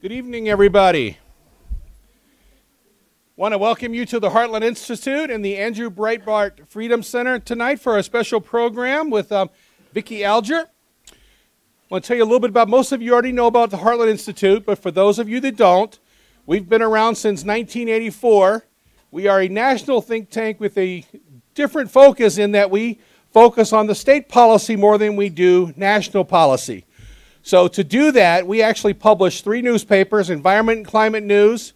Good evening, everybody. Want to welcome you to the Heartland Institute and the Andrew Breitbart Freedom Center tonight for a special program with Vicki Alger. I want to tell you a little bit about, most of you already know about the Heartland Institute, but for those of you that don't, we've been around since 1984. We are a national think tank with a different focus in that we focus on the state policy more than we do national policy. So to do that, we actually publish 3 newspapers: Environment and Climate News,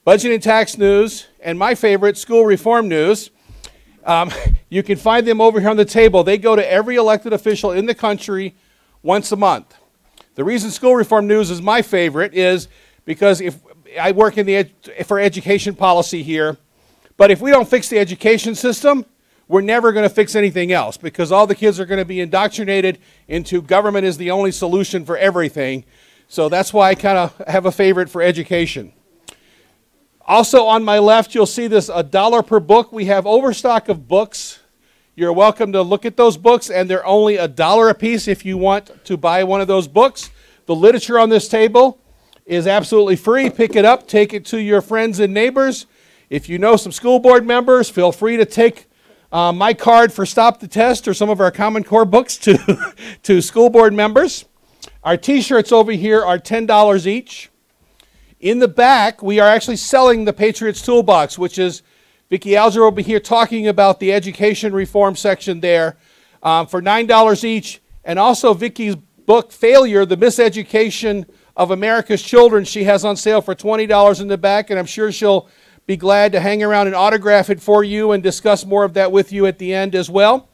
Budget and Tax News, and my favorite, School Reform News. You can find them over here on the table. They go to every elected official in the country once a month. The reason School Reform News is my favorite is because if I work in for education policy here, but if we don't fix the education system, we're never going to fix anything else, because all the kids are going to be indoctrinated into government is the only solution for everything. So that's why I kind of have a favorite for education. Also on my left, you'll see this $1 per book. We have overstock of books. You're welcome to look at those books, and they're only $1 a piece if you want to buy one of those books. The literature on this table is absolutely free. Pick it up, take it to your friends and neighbors. If you know some school board members, feel free to take my card for Stop the Test or some of our Common Core books to school board members. Our t-shirts over here are $10 each. In the back, we are actually selling the Patriot's Toolbox, which is Vicki Alger will be here talking about the education reform section there for $9 each. And also Vicki's book, Failure, The Miseducation of America's Children, she has on sale for $20 in the back, and I'm sure she'll be glad to hang around and autograph it for you and discuss more of that with you at the end as well.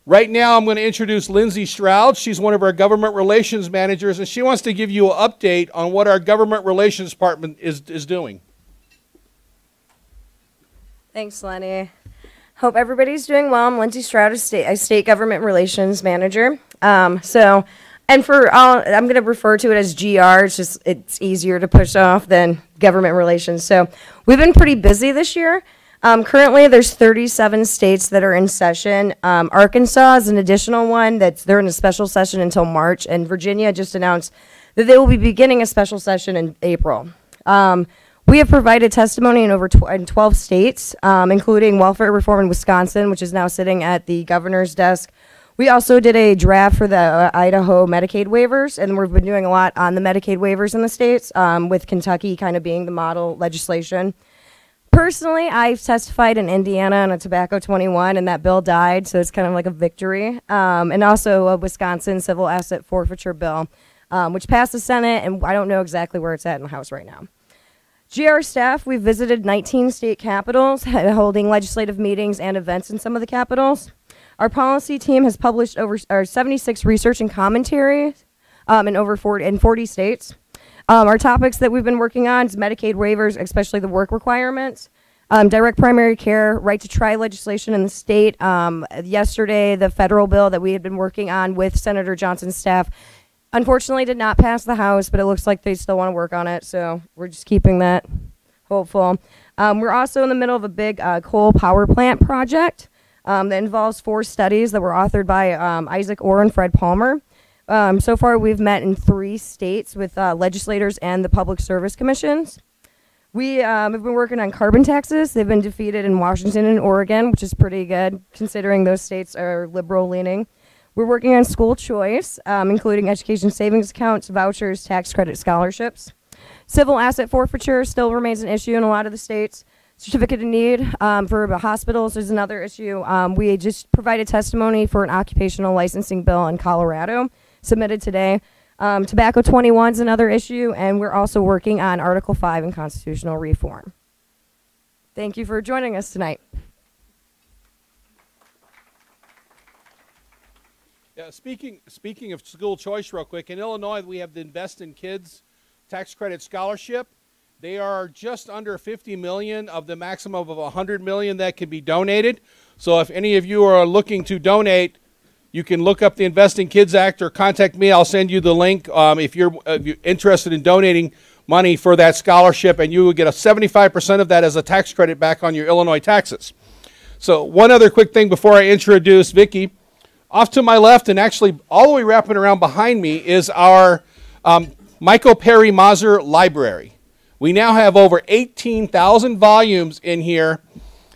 Right now, I'm going to introduce Lindsay Stroud. She's one of our government relations managers, and she wants to give you an update on what our government relations department is doing. Thanks, Lenny. Hope everybody's doing well. I'm Lindsay Stroud, a state government relations manager. I'm going to refer to it as GR. It's easier to push off than government relations. So we've been pretty busy this year. Currently, there's 37 states that are in session. Arkansas is an additional one they're in a special session until March, and Virginia just announced that they will be beginning a special session in April. We have provided testimony in 12 states, including welfare reform in Wisconsin, which is now sitting at the governor's desk. We also did a draft for the Idaho Medicaid waivers, and we've been doing a lot on the Medicaid waivers in the states, with Kentucky kind of being the model legislation. Personally, I've testified in Indiana on a Tobacco 21, and that bill died, so it's kind of like a victory. And also a Wisconsin civil asset forfeiture bill, which passed the Senate, and I don't know exactly where it's at in the House right now. GR staff, we've visited 19 state capitals, holding legislative meetings and events in some of the capitals. Our policy team has published over 76 research and commentaries in 40 states. Our topics that we've been working on is Medicaid waivers, especially the work requirements, direct primary care, right to try legislation in the state. Yesterday, the federal bill that we had been working on with Senator Johnson's staff unfortunately did not pass the House, but it looks like they still want to work on it, so we're just keeping that hopeful. We're also in the middle of a big coal power plant project that involves 4 studies that were authored by Isaac Orr and Fred Palmer. So far, we've met in 3 states with legislators and the public service commissions. We have been working on carbon taxes. They've been defeated in Washington and Oregon, which is pretty good, considering those states are liberal-leaning. We're working on school choice, including education savings accounts, vouchers, tax credit scholarships. Civil asset forfeiture still remains an issue in a lot of the states. Certificate of need for hospitals is another issue. We just provided testimony for an occupational licensing bill in Colorado, submitted today. Tobacco 21 is another issue, and we're also working on Article 5 in constitutional reform. Thank you for joining us tonight. Yeah, speaking of school choice real quick, in Illinois we have the Invest in Kids tax credit scholarship. They are just under 50 million of the maximum of 100 million that can be donated. So if any of you are looking to donate, you can look up the Invest in Kids Act or contact me. I'll send you the link if you're interested in donating money for that scholarship, and you will get a 75% of that as a tax credit back on your Illinois taxes. So one other quick thing before I introduce Vicki. Off to my left, and actually all the way wrapping around behind me, is our Michael Perry Mazur Library. We now have over 18,000 volumes in here.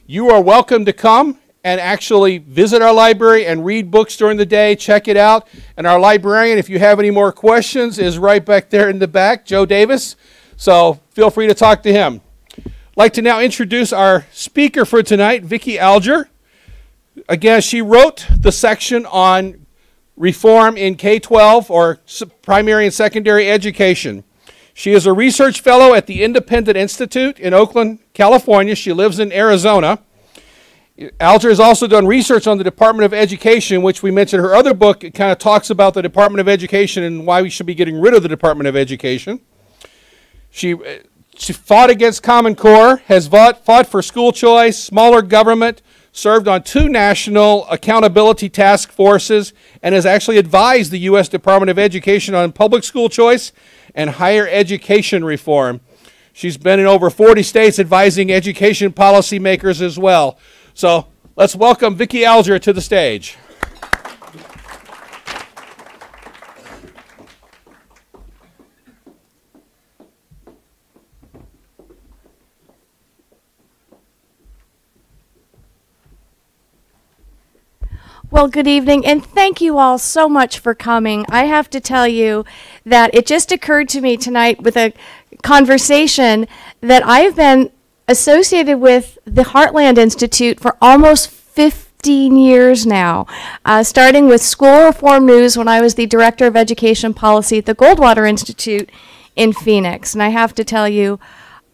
You are welcome to come and actually visit our library and read books during the day. Check it out. And our librarian, if you have any more questions, is right back there in the back, Joe Davis. So feel free to talk to him. I'd like to now introduce our speaker for tonight, Vicki Alger. Again, she wrote the section on reform in K-12 or primary and secondary education. She is a research fellow at the Independent Institute in Oakland, California. She lives in Arizona. Alger has also done research on the Department of Education, which we mentioned her other book. It kind of talks about the Department of Education and why we should be getting rid of the Department of Education. She fought against Common Core, has fought for school choice, smaller government, served on 2 national accountability task forces, and has actually advised the U.S. Department of Education on public school choice and higher education reform. She's been in over 40 states advising education policymakers as well. So let's welcome Vicki Alger to the stage. Well, good evening, and thank you all so much for coming. I have to tell you that it just occurred to me tonight with a conversation that I've been associated with the Heartland Institute for almost 15 years now, starting with School Reform News when I was the Director of Education Policy at the Goldwater Institute in Phoenix. And I have to tell you,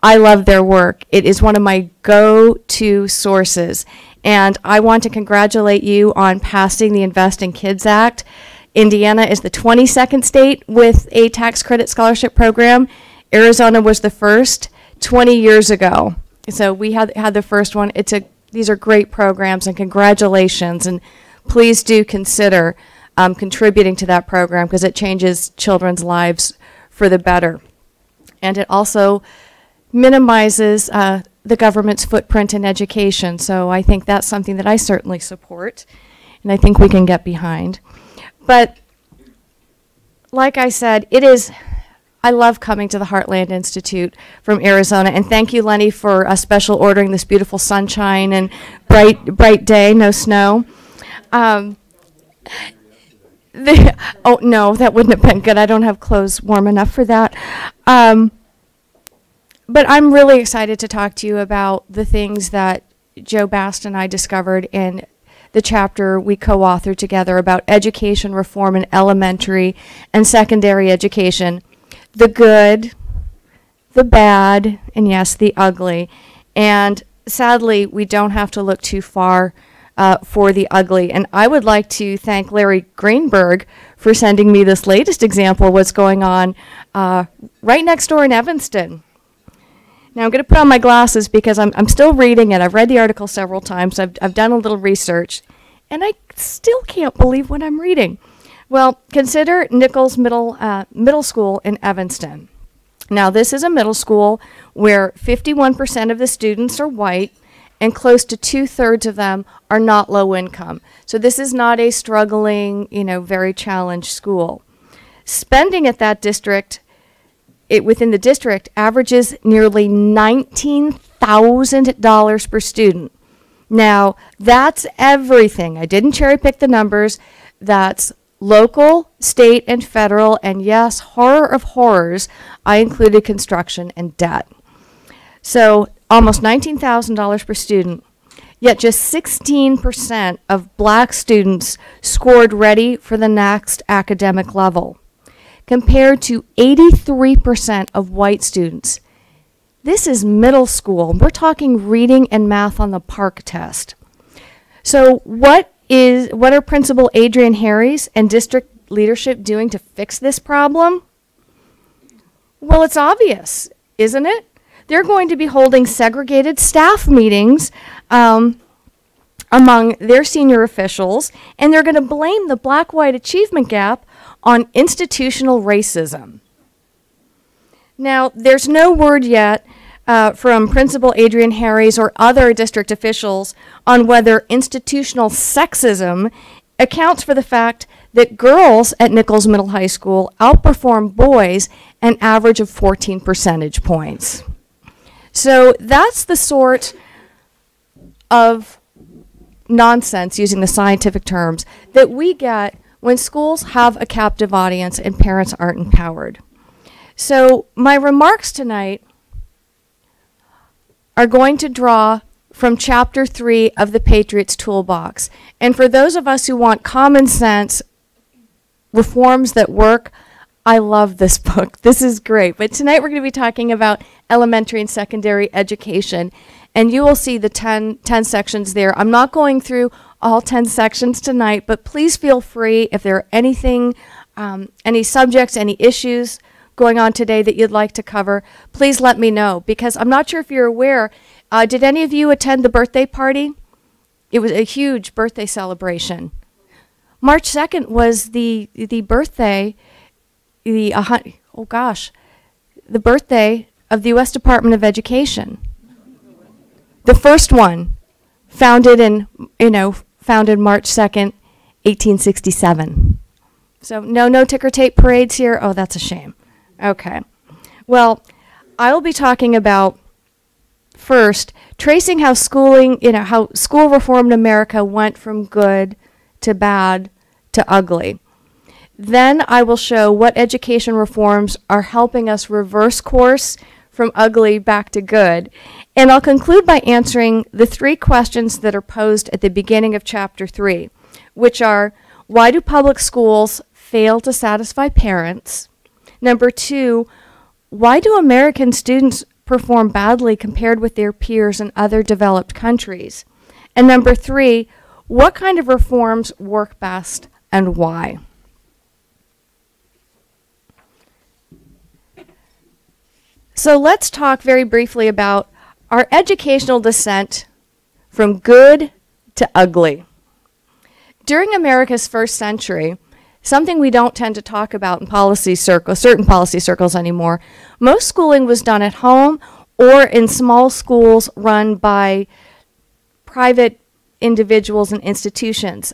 I love their work. It is one of my go-to sources. And I want to congratulate you on passing the Invest in Kids Act. Indiana is the 22nd state with a tax credit scholarship program. Arizona was the first 20 years ago. So we had the first one. These are great programs, and congratulations. And please do consider contributing to that program because it changes children's lives for the better. And it also minimizes the government's footprint in education. So I think that's something that I certainly support, and I think we can get behind. But like I said, I love coming to the Heartland Institute from Arizona, and thank you, Lenny, for special ordering this beautiful sunshine and bright day, no snow. Oh no, that wouldn't have been good. I don't have clothes warm enough for that. But I'm really excited to talk to you about the things that Joe Bast and I discovered in the chapter we co-authored together about education reform in elementary and secondary education. The good, the bad, and yes, the ugly. And sadly, we don't have to look too far for the ugly. And I would like to thank Larry Greenberg for sending me this latest example of what's going on right next door in Evanston. Now I'm going to put on my glasses because I'm still reading it. I've read the article several times. I've done a little research, and I still can't believe what I'm reading. Well, consider Nichols Middle School in Evanston. Now this is a middle school where 51% of the students are white, and close to 2/3 of them are not low income. So this is not a struggling, very challenged school. Spending at that district within the district averages nearly $19,000 per student. Now, that's everything. I didn't cherry pick the numbers. That's local, state, and federal, and yes, horror of horrors, I included construction and debt. So almost $19,000 per student, yet just 16% of black students scored ready for the next academic level, compared to 83% of white students. This is middle school. We're talking reading and math on the PARCC test. So what are Principal Adrian Harries and district leadership doing to fix this problem? Well, it's obvious, isn't it? They're going to be holding segregated staff meetings among their senior officials, and they're going to blame the black-white achievement gap on institutional racism. Now, there's no word yet from Principal Adrian Harries or other district officials on whether institutional sexism accounts for the fact that girls at Nichols Middle High School outperform boys an average of 14 percentage points. So that's the sort of nonsense, using the scientific terms, that we get when schools have a captive audience and parents aren't empowered. So my remarks tonight are going to draw from Chapter 3 of the Patriot's Toolbox. And for those of us who want common sense reforms that work, I love this book. This is great. But tonight we're going to be talking about elementary and secondary education. And you will see the 10 sections there. I'm not going through all 10 sections tonight, but please feel free if there are anything, any subjects, any issues going on today that you'd like to cover, please let me know, because I'm not sure if you're aware, did any of you attend the birthday party? It was a huge birthday celebration. March 2nd was the birthday, the birthday of the U.S. Department of Education. The first one, founded March 2nd, 1867. So no ticker tape parades here. Oh, that's a shame. Okay. Well, I will be talking about first tracing how how school reform in America went from good to bad to ugly. Then I will show what education reforms are helping us reverse course from ugly back to good. And I'll conclude by answering the 3 questions that are posed at the beginning of Chapter 3, which are, why do public schools fail to satisfy parents? Number 2, why do American students perform badly compared with their peers in other developed countries? And number 3, what kind of reforms work best and why? So let's talk very briefly about our educational descent from good to ugly. During America's first century, something we don't tend to talk about in certain policy circles anymore, most schooling was done at home or in small schools run by private individuals and institutions,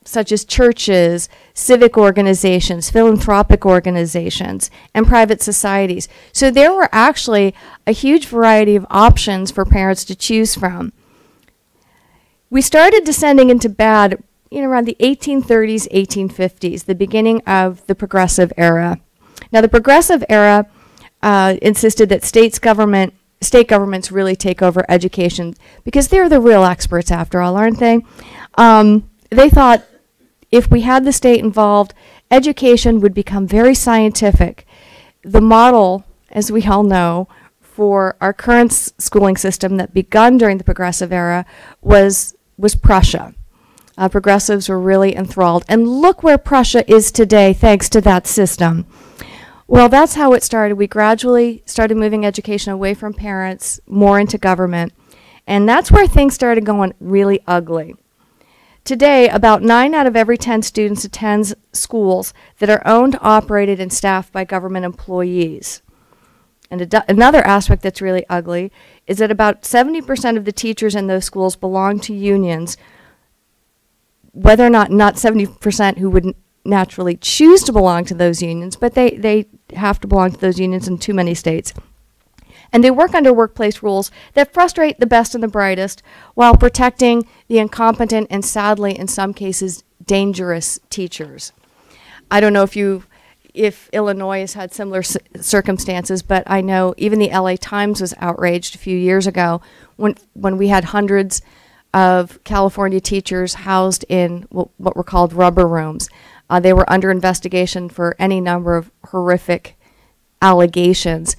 such as churches, civic organizations, philanthropic organizations, and private societies. So there were actually a huge variety of options for parents to choose from. We started descending into bad around the 1830s, 1850s, the beginning of the Progressive Era. Now, the Progressive Era insisted that state governments really take over education because they're the real experts after all, aren't they? They thought if we had the state involved, education would become very scientific. The model, as we all know, for our current schooling system that begun during the Progressive Era was Prussia. Progressives were really enthralled. And look where Prussia is today thanks to that system. Well, that's how it started. We gradually started moving education away from parents, more into government. And that's where things started going really ugly. Today, about 9 out of every 10 students attend schools that are owned, operated, and staffed by government employees. And another aspect that's really ugly is that about 70% of the teachers in those schools belong to unions, whether or not 70% who would naturally choose to belong to those unions, but they have to belong to those unions in too many states. And they work under workplace rules that frustrate the best and the brightest while protecting the incompetent and, sadly, in some cases, dangerous teachers. I don't know if Illinois has had similar circumstances, but I know even the LA Times was outraged a few years ago when we had hundreds of California teachers housed in what were called rubber rooms. They were under investigation for any number of horrific allegations,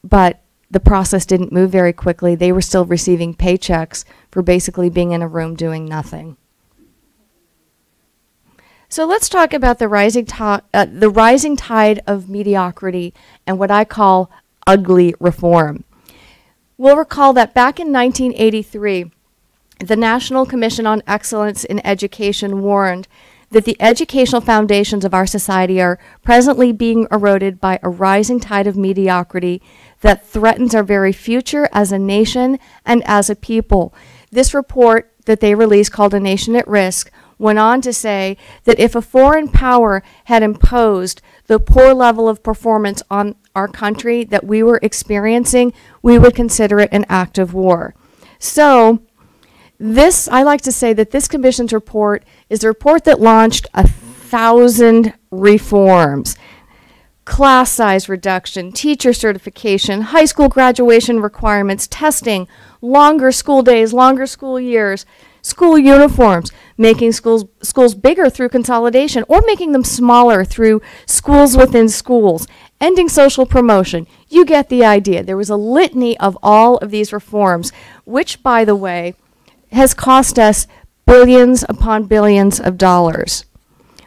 but the process didn't move very quickly. They were still receiving paychecks for basically being in a room doing nothing. So let's talk about the rising tide of mediocrity and what I call ugly reform. We'll recall that back in 1983, the National Commission on Excellence in Education warned that the educational foundations of our society are presently being eroded by a rising tide of mediocrity that threatens our very future as a nation and as a people. This report that they released, called A Nation at Risk, went on to say that if a foreign power had imposed the poor level of performance on our country that we were experiencing, we would consider it an act of war. So I like to say that this commission's report is a report that launched 1,000 reforms. Class size reduction, teacher certification, high school graduation requirements, testing, longer school days, longer school years, school uniforms, making schools bigger through consolidation or making them smaller through schools within schools, ending social promotion. You get the idea. There was a litany of all of these reforms, which, by the way, has cost us billions upon billions of dollars.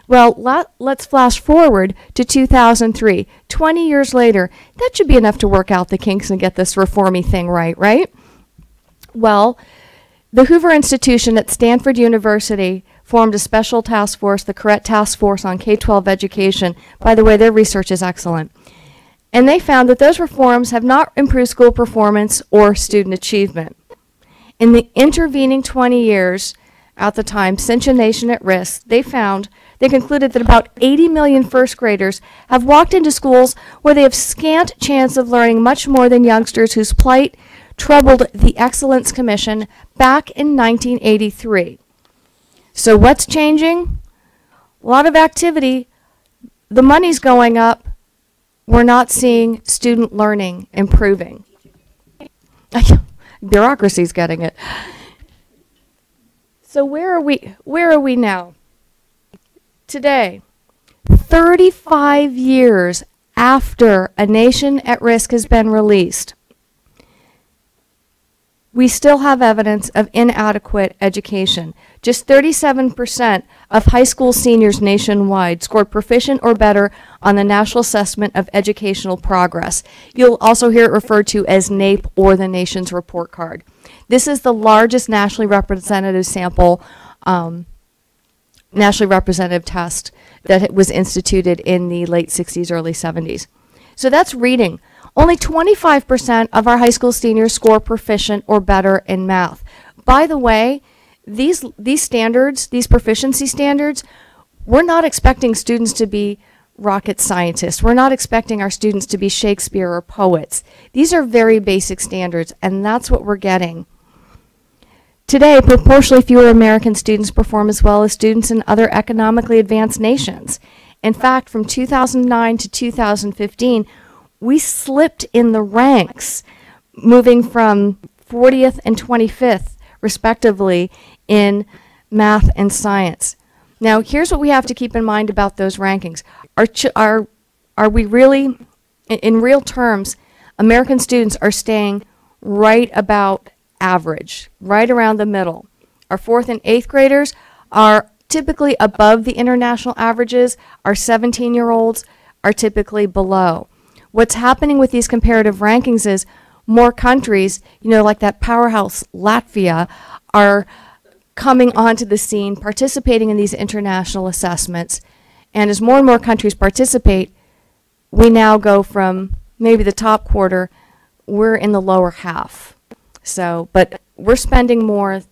Well, let's flash forward to 2003. 20 years later, that should be enough to work out the kinks and get this reformy thing right? Well, the Hoover Institution at Stanford University formed a special task force, the Correct Task Force on K-12 Education. By the way, their research is excellent. And they found that those reforms have not improved school performance or student achievement. In the intervening 20 years, at the time, since a nation at risk, they concluded that about 80 million first graders have walked into schools where they have scant chance of learning much more than youngsters whose plight troubled the Excellence Commission back in 1983. So what's changing? A lot of activity. The money's going up. We're not seeing student learning improving. Bureaucracy's getting it. So where are we now? Today, 35 years after A Nation at Risk has been released, we still have evidence of inadequate education. Just 37% of high school seniors nationwide scored proficient or better on the National Assessment of Educational Progress. You'll also hear it referred to as NAEP or the Nation's Report Card. This is the largest nationally representative sample, nationally representative test that was instituted in the late 60s, early 70s. So that's reading. Only 25% of our high school seniors score proficient or better in math. By the way, these standards, these proficiency standards, we're not expecting students to be rocket scientists. We're not expecting our students to be Shakespeare or poets. These are very basic standards, and that's what we're getting. Today, proportionally fewer American students perform as well as students in other economically advanced nations. In fact, from 2009 to 2015, we slipped in the ranks, moving from 40th and 25th, respectively, in math and science. Now, here's what we have to keep in mind about those rankings. Are we really, in real terms, American students are staying right about average, right around the middle. Our 4th and 8th graders are typically above the international averages. Our 17-year-olds are typically below. What's happening with these comparative rankings is more countries, like that powerhouse Latvia, are coming onto the scene, participating in these international assessments. And as more and more countries participate, we now go from maybe the top quarter, we're in the lower half. So, but we're spending more,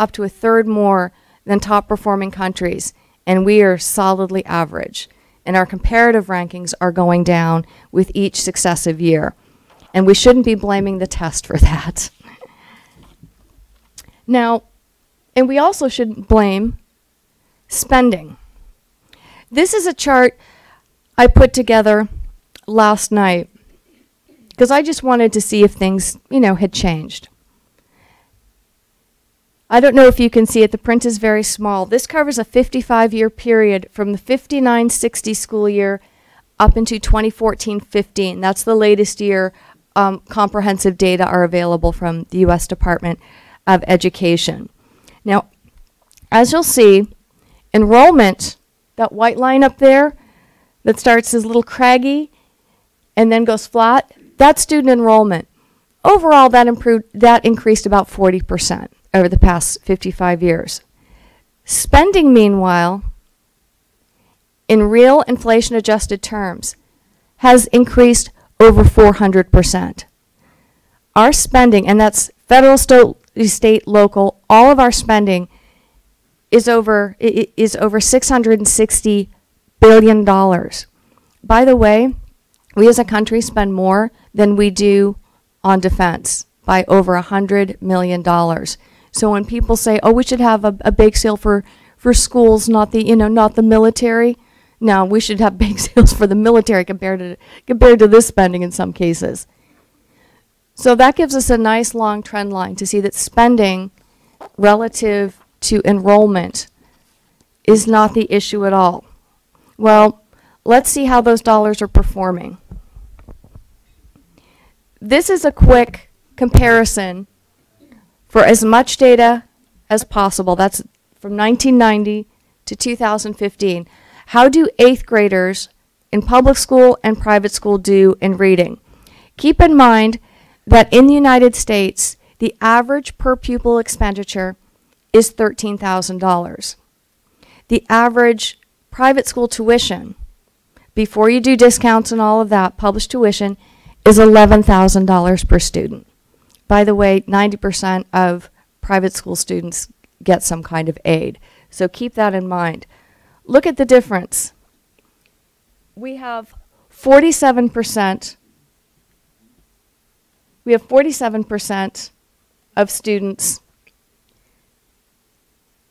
up to a third more than top performing countries, and we are solidly average. And our comparative rankings are going down with each successive year. And we shouldn't be blaming the test for that. Now, and we also shouldn't blame spending. This is a chart I put together last night because I just wanted to see if things, had changed. I don't know if you can see it. The print is very small. This covers a 55-year period from the 59-60 school year up into 2014-15. That's the latest year comprehensive data are available from the U.S. Department of Education. Now, as you'll see, enrollment, that white line up there that starts as a little craggy and then goes flat, that's student enrollment. Overall, that increased about 40% over the past 55 years. Spending, meanwhile, in real inflation-adjusted terms, has increased over 400%. Our spending, and that's federal, state, local, all of our spending is over $660 billion. By the way, we as a country spend more than we do on defense by over $100 million. So when people say, oh, we should have a bake sale for schools, not the military, no, we should have bake sales for the military compared to this spending in some cases. So that gives us a nice long trend line to see that spending relative to enrollment is not the issue at all. Well, let's see how those dollars are performing. This is a quick comparison for as much data as possible. That's from 1990 to 2015. How do 8th graders in public school and private school do in reading? Keep in mind that in the United States, the average per pupil expenditure is $13,000. The average private school tuition, before you do discounts and all of that, published tuition is $11,000 per student. By the way, 90% of private school students get some kind of aid. So keep that in mind. Look at the difference. We have 47% of students,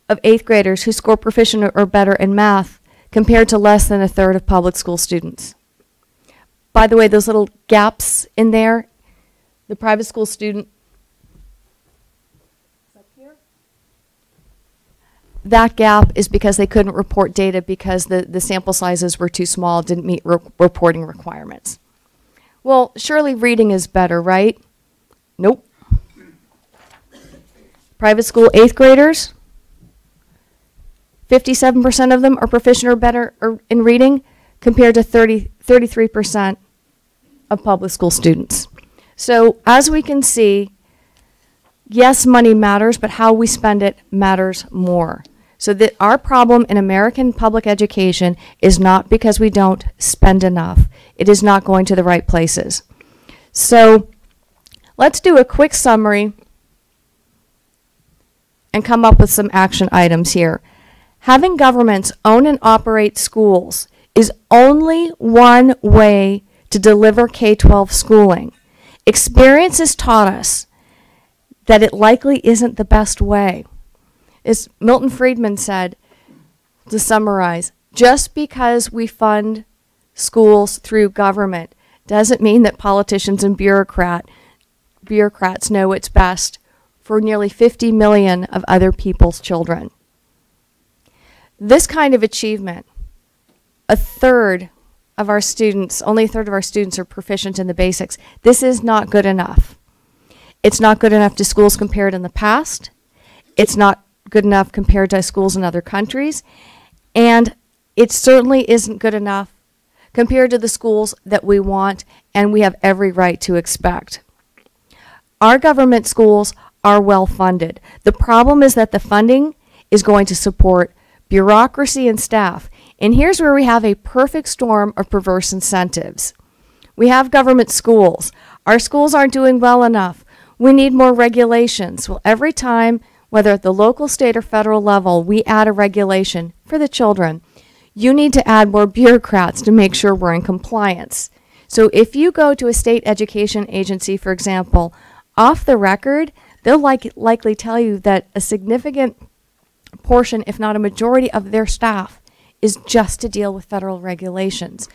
of 8th graders who score proficient or better in math compared to less than a third of public school students. By the way, those little gaps in there, the private school student, that gap is because they couldn't report data because the sample sizes were too small, didn't meet reporting requirements. Well, surely reading is better, right? Nope. Private school 8th graders, 57% of them are proficient or better in reading compared to 33% of public school students. So as we can see, yes, money matters, but how we spend it matters more. So that our problem in American public education is not because we don't spend enough. It is not going to the right places. So let's do a quick summary and come up with some action items here. Having governments own and operate schools is only one way to deliver K-12 schooling. Experience has taught us that it likely isn't the best way. As Milton Friedman said, to summarize, just because we fund schools through government doesn't mean that politicians and bureaucrats know what's best for nearly 50 million of other people's children. This kind of achievement, only a third of our students are proficient in the basics. This is not good enough. It's not good enough to schools compared in the past. It's not good enough compared to schools in other countries. And it certainly isn't good enough compared to the schools that we want and we have every right to expect. Our government schools are well funded. The problem is that the funding is going to support bureaucracy and staff. And here's where we have a perfect storm of perverse incentives. We have government schools. Our schools aren't doing well enough. We need more regulations. Well, every time, whether at the local, state, or federal level, we add a regulation for the children, you need to add more bureaucrats to make sure we're in compliance. So if you go to a state education agency, for example, off the record, they'll likely tell you that a significant portion, if not a majority of their staff, is just to deal with federal regulations.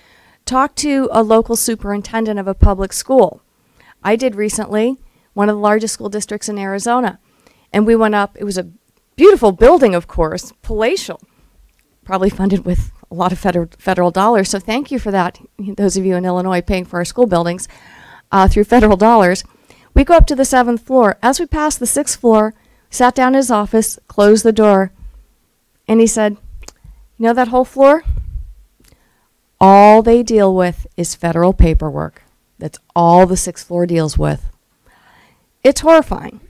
Talk to a local superintendent of a public school. I did recently, one of the largest school districts in Arizona, and we went up. It was a beautiful building, of course, palatial, probably funded with a lot of federal dollars, so thank you for that, those of you in Illinois paying for our school buildings through federal dollars. We go up to the 7th floor. As we passed the 6th floor, sat down in his office, closed the door, and he said, you know that whole floor? All they deal with is federal paperwork. That's all the 6th floor deals with. It's horrifying.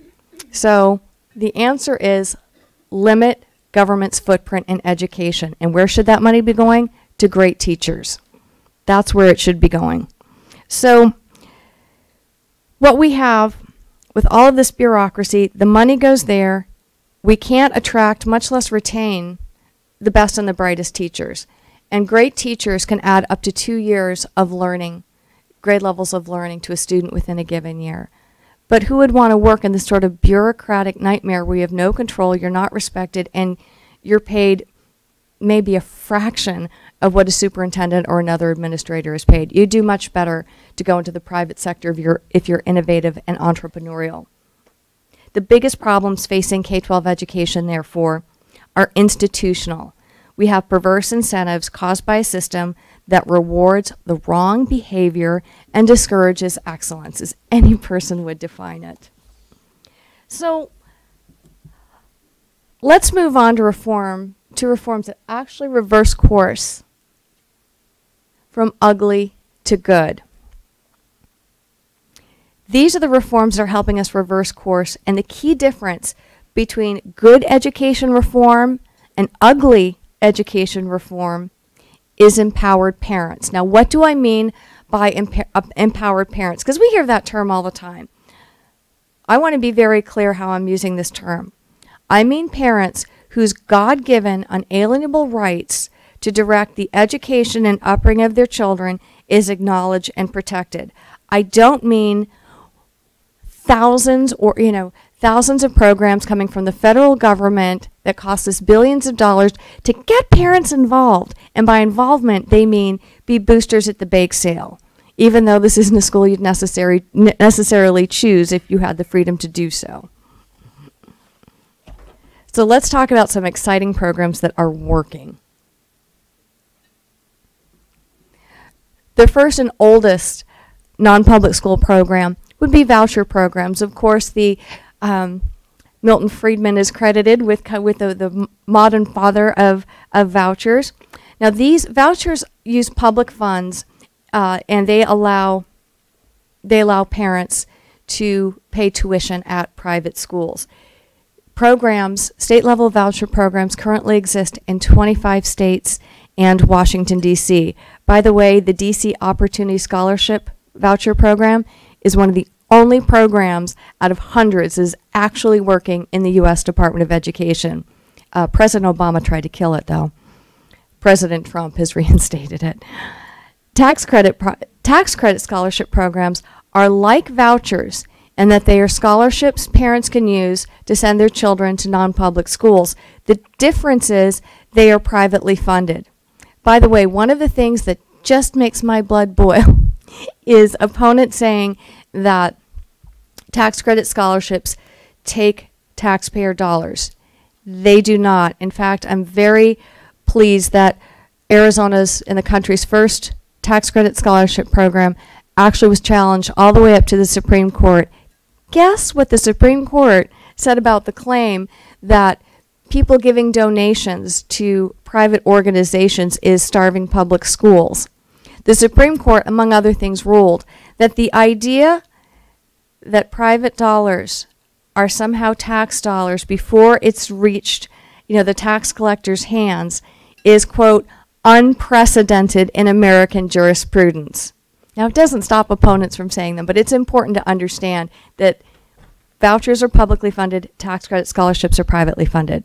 So the answer is limit government's footprint in education. And where should that money be going? To great teachers. That's where it should be going. So what we have with all of this bureaucracy, the money goes there, we can't attract, much less retain, the best and the brightest teachers. And great teachers can add up to 2 years of learning, grade levels of learning to a student within a given year. But who would want to work in this sort of bureaucratic nightmare where you have no control, you're not respected, and you're paid maybe a fraction of what a superintendent or another administrator is paid? You do much better to go into the private sector if you're innovative and entrepreneurial. The biggest problems facing K-12 education, therefore, are institutional. We have perverse incentives caused by a system that rewards the wrong behavior and discourages excellence, as any person would define it. So let's move on to reforms that actually reverse course from ugly to good. These are the reforms that are helping us reverse course, and the key difference between good education reform and ugly education reform is empowered parents. Now, what do I mean by empowered parents? Because we hear that term all the time. I want to be very clear how I'm using this term. I mean parents whose God-given, unalienable rights to direct the education and upbringing of their children is acknowledged and protected. I don't mean thousands of programs coming from the federal government that cost us billions of dollars to get parents involved. And by involvement, they mean be boosters at the bake sale, even though this isn't a school you'd necessarily choose if you had the freedom to do so. So let's talk about some exciting programs that are working. The first and oldest non-public school program would be voucher programs. Of course, the Milton Friedman is credited with the modern father of vouchers. Now, these vouchers use public funds, and they allow parents to pay tuition at private schools. Programs, state-level voucher programs, currently exist in 25 states and Washington, D.C. By the way, the D.C. Opportunity Scholarship Voucher Program is one of the only programs out of hundreds is actually working in the U.S. Department of Education. President Obama tried to kill it, though. President Trump has reinstated it. Tax credit scholarship programs are like vouchers in that they are scholarships parents can use to send their children to non-public schools. The difference is they are privately funded. By the way, one of the things that just makes my blood boil is opponents saying that tax credit scholarships take taxpayer dollars. They do not. In fact, I'm very pleased that Arizona's and the country's first tax credit scholarship program actually was challenged all the way up to the Supreme Court. Guess what the Supreme Court said about the claim that people giving donations to private organizations is starving public schools? The Supreme Court, among other things, ruled that the idea that private dollars are somehow tax dollars before it's reached, the tax collector's hands is, quote, unprecedented in American jurisprudence. Now, it doesn't stop opponents from saying them, but it's important to understand that vouchers are publicly funded, tax credit scholarships are privately funded.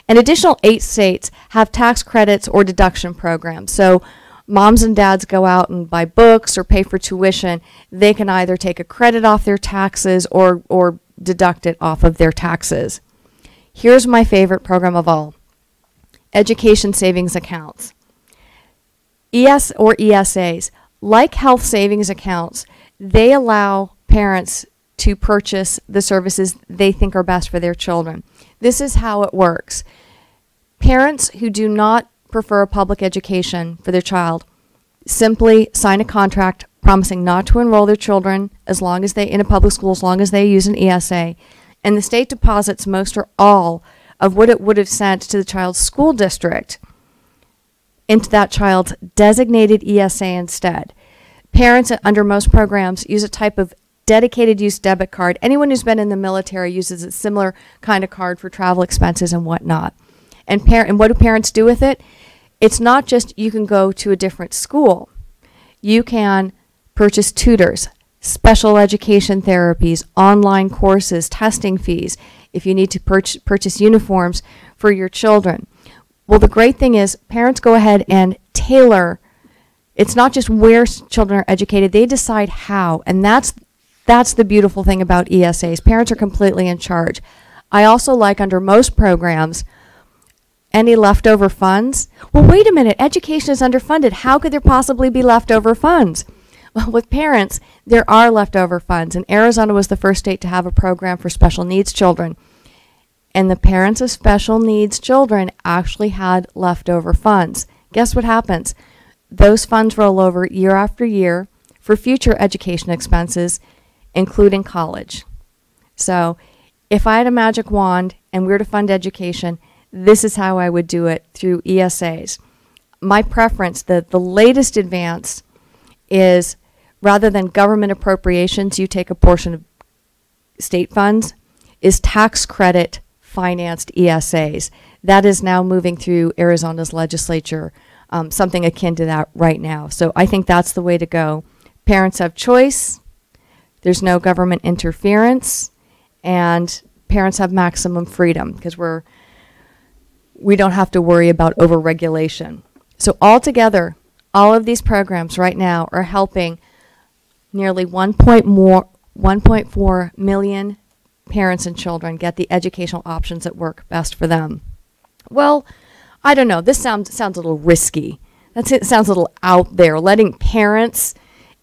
An additional 8 states have tax credits or deduction programs. So moms and dads go out and buy books or pay for tuition. They can either take a credit off their taxes or deduct it off of their taxes. Here's my favorite program of all. Education savings accounts. ESAs. Like health savings accounts, they allow parents to purchase the services they think are best for their children. This is how it works. Parents who do not prefer a public education for their child simply sign a contract promising not to enroll their children in a public school as long as they use an ESA, and the state deposits most or all of what it would have sent to the child's school district into that child's designated ESA instead. Parents under most programs use a type of dedicated use debit card. Anyone who's been in the military uses a similar kind of card for travel expenses and whatnot. And what do parents do with it? It's not just you can go to a different school. You can purchase tutors, special education therapies, online courses, testing fees. if you need to purchase uniforms for your children. Well, the great thing is parents go ahead and tailor. It's not just where children are educated, they decide how, and that's the beautiful thing about ESAs. Parents are completely in charge. I also like under most programs, any leftover funds. Well, wait a minute, education is underfunded. How could there possibly be leftover funds? Well, with parents, there are leftover funds, and Arizona was the first state to have a program for special needs children. And the parents of special needs children actually had leftover funds. Guess what happens? Those funds roll over year after year for future education expenses, including college. So if I had a magic wand and we were to fund education, this is how I would do it through ESAs. My preference, the latest advance, is rather than government appropriations, you take a portion of state funds, is tax credit financed ESAs. That is now moving through Arizona's legislature, something akin to that right now. So I think that's the way to go. Parents have choice, there's no government interference, and parents have maximum freedom because we don't have to worry about overregulation. So altogether, all of these programs right now are helping nearly 1.4 million parents and children get the educational options that work best for them. Well, I don't know. This sounds a little risky. It sounds a little out there, letting parents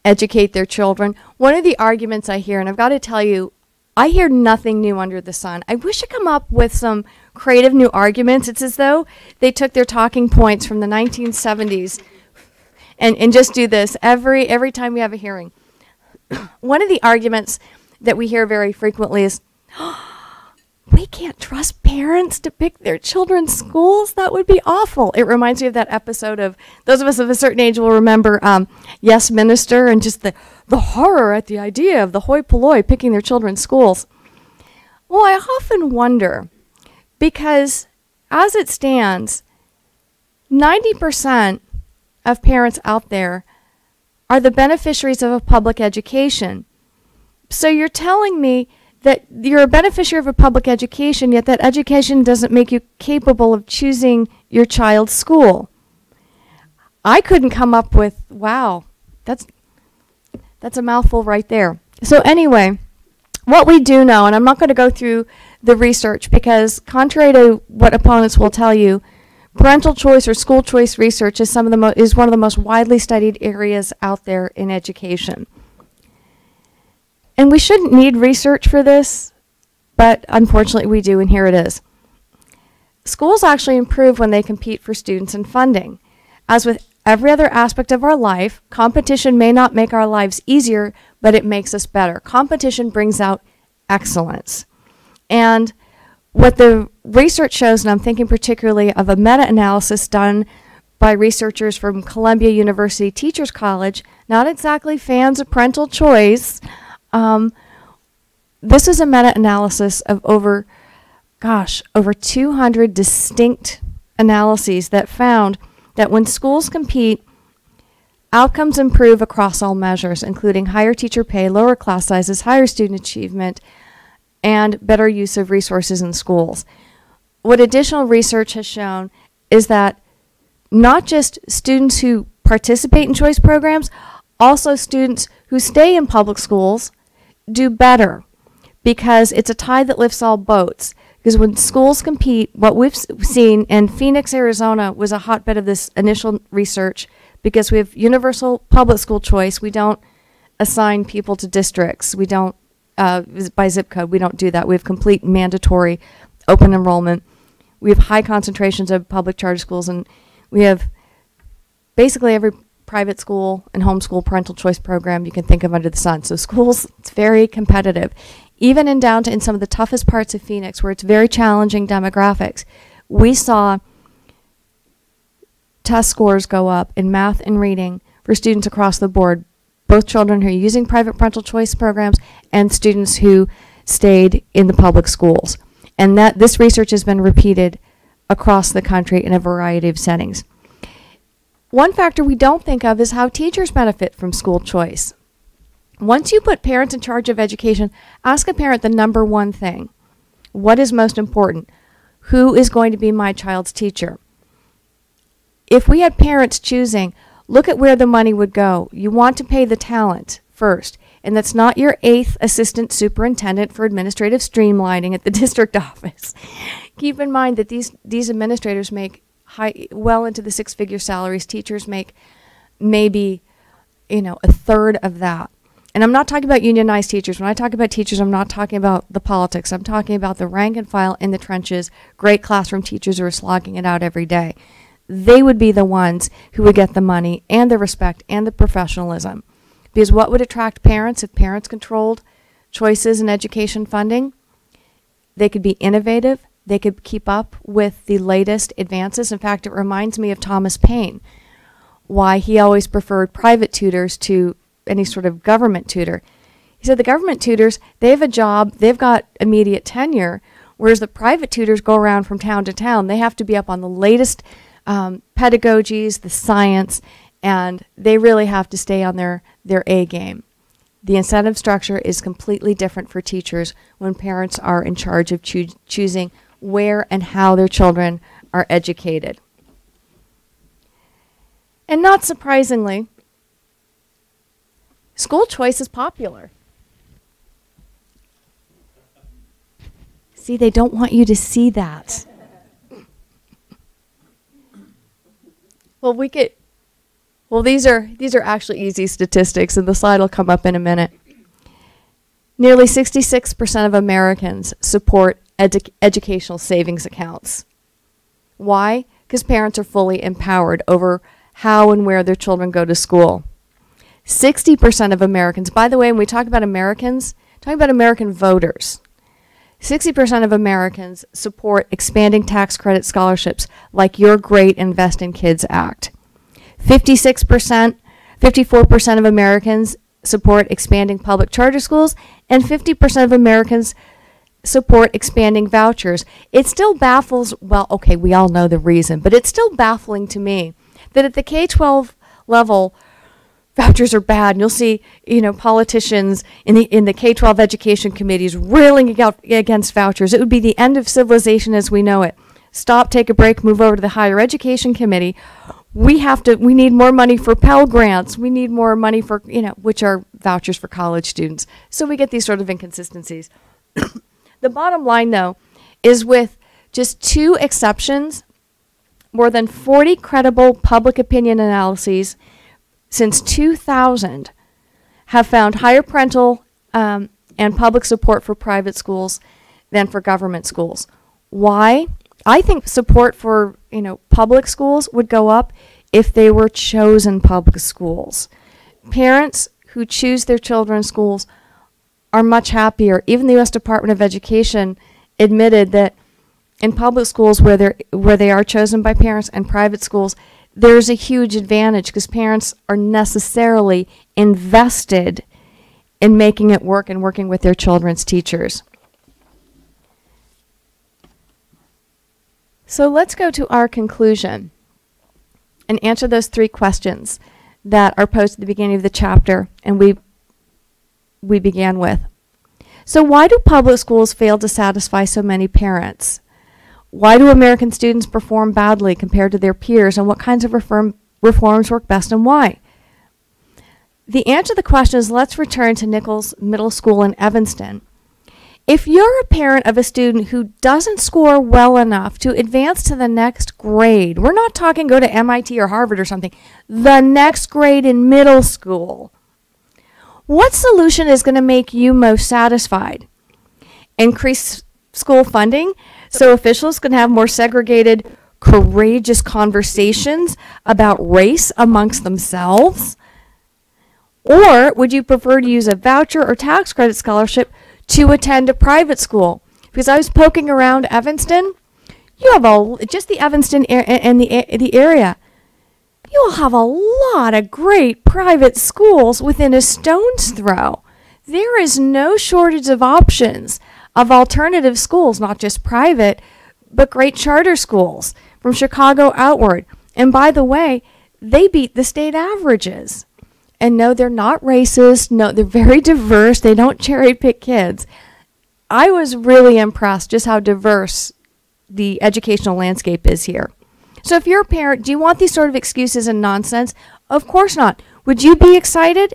educate their children. One of the arguments I hear, and I've got to tell you, I hear nothing new under the sun. I wish I'd come up with some creative new arguments. It's as though they took their talking points from the 1970s and just do this every time we have a hearing. One of the arguments that we hear very frequently is, we can't trust parents to pick their children's schools? That would be awful. It reminds me of that episode of, those of us of a certain age will remember Yes, Minister, and just the horror at the idea of the hoi polloi picking their children's schools. Well, I often wonder, because as it stands, 90% of parents out there are the beneficiaries of a public education. So you're telling me that you're a beneficiary of a public education, yet that education doesn't make you capable of choosing your child's school. I couldn't come up with, wow, that's a mouthful right there. So anyway, what we do know, and I'm not going to go through the research because contrary to what opponents will tell you, parental choice or school choice research is one of the most widely studied areas out there in education. And we shouldn't need research for this, but unfortunately we do, and here it is. Schools actually improve when they compete for students and funding. As with every other aspect of our life, competition may not make our lives easier, but it makes us better. Competition brings out excellence. And what the research shows, and I'm thinking particularly of a meta-analysis done by researchers from Columbia University Teachers College, not exactly fans of parental choice. This is a meta-analysis of over 200 distinct analyses that found that when schools compete, outcomes improve across all measures, including higher teacher pay, lower class sizes, higher student achievement, and better use of resources in schools. What additional research has shown is that not just students who participate in choice programs, also students who stay in public schools do better, because it's a tide that lifts all boats. Because when schools compete, what we've seen, and Phoenix, Arizona was a hotbed of this initial research, because we have universal public school choice. We don't assign people to districts. We don't, by zip code, we don't do that. We have complete mandatory open enrollment. We have high concentrations of public charter schools, and we have basically every private school and homeschool parental choice program you can think of under the sun. So schools, it's very competitive. Even down to in some of the toughest parts of Phoenix, where it's very challenging demographics, we saw test scores go up in math and reading for students across the board, both children who are using private parental choice programs and students who stayed in the public schools. And that this research has been repeated across the country in a variety of settings. One factor we don't think of is how teachers benefit from school choice. Once you put parents in charge of education, ask a parent the number one thing. What is most important? Who is going to be my child's teacher? If we had parents choosing, look at where the money would go. You want to pay the talent first, and that's not your 8th assistant superintendent for administrative streamlining at the district office. Keep in mind that these administrators make well into the 6-figure salaries. Teachers make maybe, a third of that. And I'm not talking about unionized teachers. When I talk about teachers, I'm not talking about the politics. I'm talking about the rank and file in the trenches, great classroom teachers who are slogging it out every day. They would be the ones who would get the money and the respect and the professionalism. Because what would attract parents if parents controlled choices in education funding? They could be innovative. They could keep up with the latest advances. In fact, it reminds me of Thomas Paine, why he always preferred private tutors to any sort of government tutor. He said the government tutors, they have a job, they've got immediate tenure, whereas the private tutors go around from town to town. They have to be up on the latest pedagogies, the science, and they really have to stay on their A game. The incentive structure is completely different for teachers when parents are in charge of choosing where and how their children are educated. And not surprisingly, school choice is popular. See, they don't want you to see that. Well, these are actually easy statistics, and the slide will come up in a minute. Nearly 66% of Americans support educational savings accounts. Why? Because parents are fully empowered over how and where their children go to school. 60% of Americans, by the way, when we talk about Americans, talking about American voters, 60% of Americans support expanding tax credit scholarships like your great Invest in Kids Act. 54% of Americans support expanding public charter schools, and 50% of Americans support expanding vouchers. It still baffles, well, okay, we all know the reason, but it's still baffling to me that at the K-12 level, vouchers are bad, and you'll see, politicians in the K-12 education committees railing against vouchers. It would be the end of civilization as we know it. Stop, take a break, move over to the Higher Education Committee. We need more money for Pell Grants. We need more money for, which are vouchers for college students. So we get these sort of inconsistencies. The bottom line, though, is with just 2 exceptions, more than 40 credible public opinion analyses since 2000 have found higher parental and public support for private schools than for government schools. Why? I think support for public schools would go up if they were chosen public schools. Parents who choose their children's schools are much happier. Even the U.S. Department of Education admitted that in public schools where they are chosen by parents and private schools, there's a huge advantage because parents are necessarily invested in making it work and working with their children's teachers. So let's go to our conclusion and answer those 3 questions that are posed at the beginning of the chapter and we began with. So why do public schools fail to satisfy so many parents? Why do American students perform badly compared to their peers, and what kinds of reforms work best and why? The answer to the question is, let's return to Nichols Middle School in Evanston. If you're a parent of a student who doesn't score well enough to advance to the next grade, we're not talking go to MIT or Harvard or something, the next grade in middle school, what solution is going to make you most satisfied? Increase school funding so officials can have more segregated, courageous conversations about race amongst themselves? Or would you prefer to use a voucher or tax credit scholarship to attend a private school? Because I was poking around Evanston, you have just the Evanston and the area, you'll have a lot of great private schools within a stone's throw. There is no shortage of options of alternative schools, not just private, but great charter schools from Chicago outward. And by the way, they beat the state averages. And no, they're not racist. No, they're very diverse. They don't cherry pick kids. I was really impressed just how diverse the educational landscape is here. So if you're a parent, do you want these sort of excuses and nonsense? Of course not. Would you be excited?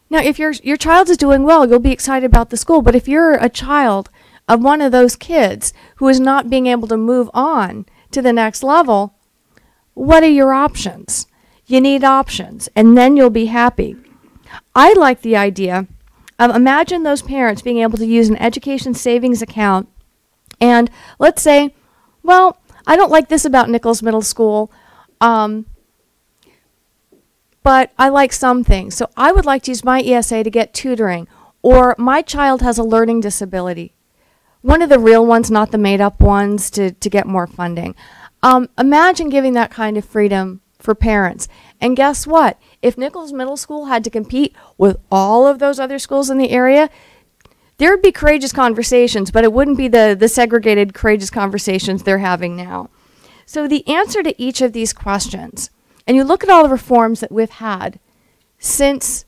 Now, if your child is doing well, you'll be excited about the school. But if you're a child of one of those kids who is not being able to move on to the next level, what are your options? You need options, and then you'll be happy. I like the idea of, imagine those parents being able to use an education savings account, and let's say, well, I don't like this about Nichols Middle School, but I like some things. So I would like to use my ESA to get tutoring, or my child has a learning disability. One of the real ones, not the made-up ones, to get more funding. Imagine giving that kind of freedom for parents. And guess what? If Nichols Middle School had to compete with all of those other schools in the area, there would be courageous conversations, but it wouldn't be the segregated, courageous conversations they're having now. So the answer to each of these questions, and you look at all the reforms that we've had since,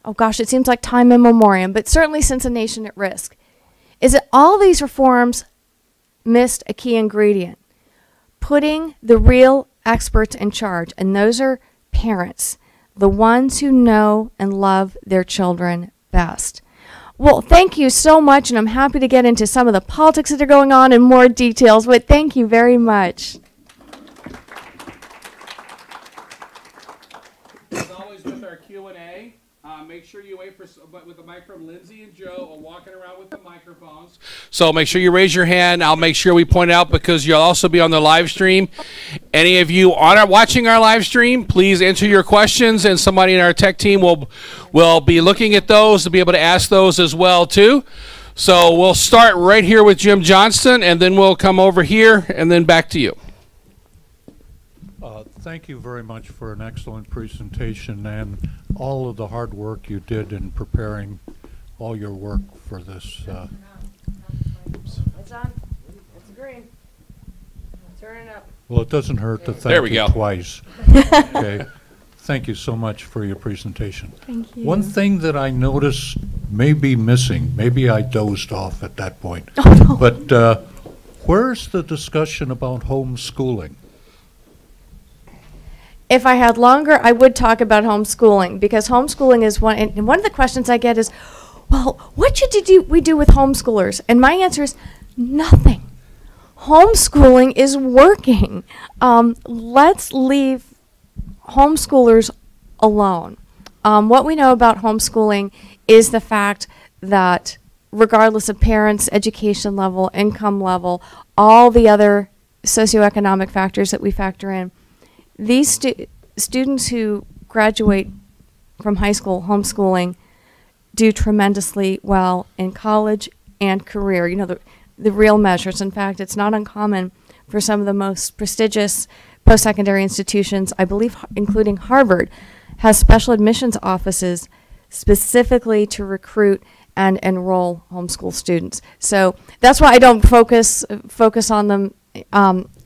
oh gosh, it seems like time immemorial, but certainly since A Nation at Risk, is that all these reforms missed a key ingredient: putting the real experts in charge, and those are parents, the ones who know and love their children best. Well, thank you so much, and I'm happy to get into some of the politics that are going on in more details, but thank you very much. As always with our Q&A, make sure you wait for with the microphone. Lindsay and Joe are walking around with the microphones. So make sure you raise your hand. I'll make sure we point out, because you'll also be on the live stream. Any of you watching our live stream, please enter your questions, and somebody in our tech team will be looking at those to be able to ask those as well too. So we'll start right here with Jim Johnston, and then we'll come over here, and then back to you. Thank you very much for an excellent presentation and all of the hard work you did in preparing all your work for this. It's on. It's green. Turn it up. Well, it doesn't hurt to thank you twice. Okay. Thank you so much for your presentation. Thank you. One thing that I noticed may be missing, maybe I dozed off at that point, but where's the discussion about homeschooling? If I had longer, I would talk about homeschooling, because homeschooling is one, and one of the questions I get is, well, what should we do with homeschoolers? And my answer is nothing. Homeschooling is working. Let's leave homeschoolers alone. What we know about homeschooling is the fact that regardless of parents' education level, income level, all the other socioeconomic factors that we factor in, these students who graduate from high school homeschooling do tremendously well in college and career. You know, the real measures. In fact, it's not uncommon for some of the most prestigious post-secondary institutions, I believe including Harvard, has special admissions offices specifically to recruit and enroll homeschool students. So that's why I don't focus on them